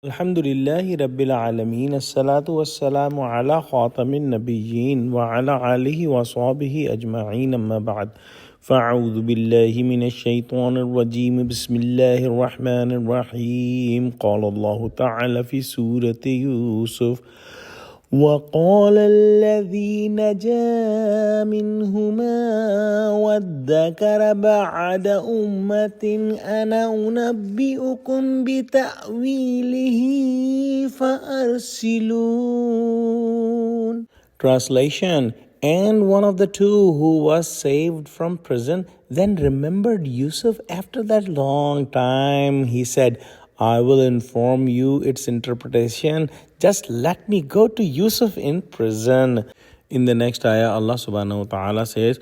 Alhamdulillahi Rabbil Alameen. As-salatu was-salamu ala khatamin nabiyyin wa ala alihi wa sahbihi ajma'een amma ba'd. فأعوذ بالله من الشيطان الرجيم بسم الله الرحمن الرحيم قال الله تعالى في سورة يوسف وقال الذي نجا منهما وادكر بعد أمة أنا أنبئكم بتأويله فأرسلون. Translation: And one of the two who was saved from prison then remembered Yusuf after that long time. He said, I will inform you its interpretation. Just let me go to Yusuf in prison. In the next ayah, Allah subhanahu wa ta'ala says,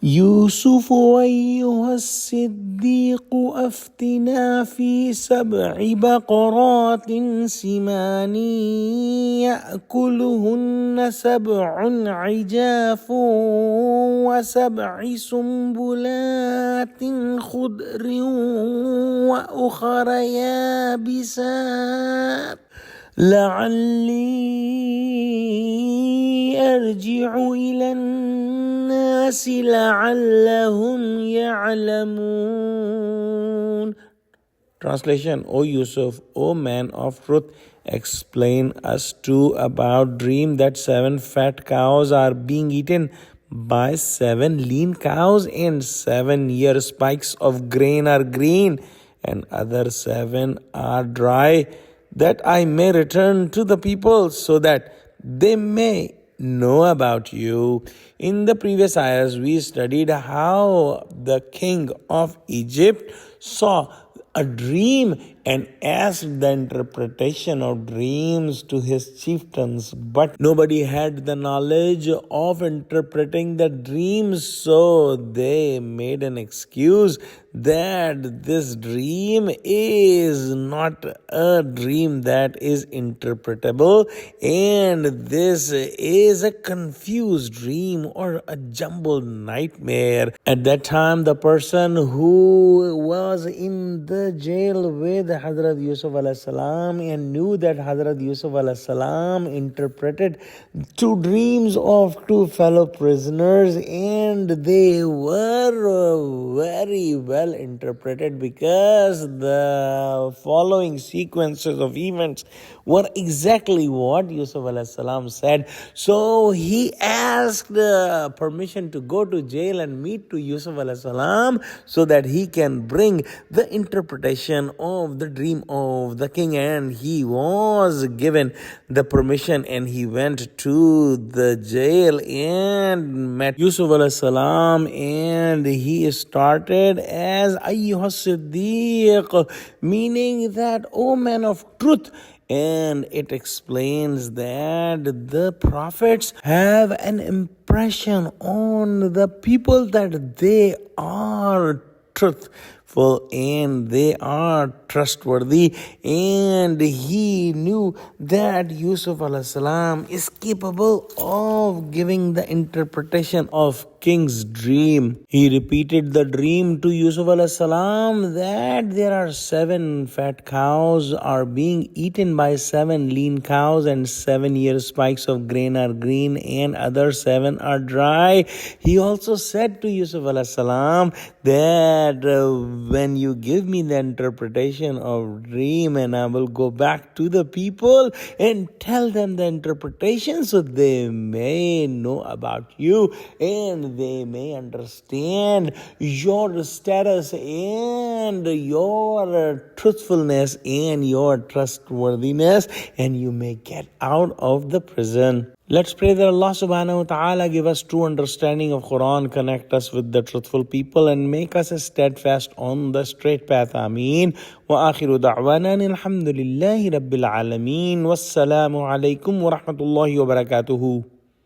يوسف أيها الصديق أفتنا في 7 بقرات سمان يأكلهن 7 عجاف و7 سنبلات خضر وأخر يابسات لعلي أرجع إلى الناس لعلهم يعلمون. Translation: O Yusuf, O man of truth, explain us too about dream that 7 fat cows are being eaten by 7 lean cows, and 7 year spikes of grain are green, and other 7 are dry, that I may return to the people so that they may know about you. In the previous ayahs, we studied how the king of Egypt saw a dream and asked the interpretation of dreams to his chieftains, but nobody had the knowledge of interpreting the dreams, so they made an excuse that this dream is not a dream that is interpretable, and this is a confused dream or a jumbled nightmare. At that time, the person who was in the jail with Hazrat Yusuf alayhi salam and knew that Hazrat Yusuf alayhi salam interpreted 2 dreams of 2 fellow prisoners, and they were very well interpreted because the following sequences of events were exactly what Yusuf alayhi salam said. So he asked permission to go to jail and meet to Yusuf alayhi salam so that he can bring the interpretation of the dream of the king, and he was given the permission, and he went to the jail and met Yusuf alayhi salam, and he started as Ayyuha Siddiq, meaning that, O man of truth. And it explains that the prophets have an impression on the people that they are truthful and they are trustworthy, and he knew that Yusuf alayhi salam is capable of giving the interpretation of king's dream. He repeated the dream to Yusuf alayhi salam that there are 7 fat cows are being eaten by 7 lean cows, and 7 year spikes of grain are green, and other 7 are dry. He also said to Yusuf alayhi salam that when you give me the interpretation of dream, and I will go back to the people and tell them the interpretation so they may know about you and they may understand your status and your truthfulness and your trustworthiness, and you may get out of the prison. Let's pray that Allah subhanahu wa ta'ala give us true understanding of Quran, connect us with the truthful people, and make us steadfast on the straight path. Ameen. Wa akhiru da'wana alhamdulillahi rabbil alameen. Wassalamu alaikum wa rahmatullahi wa barakatuhu.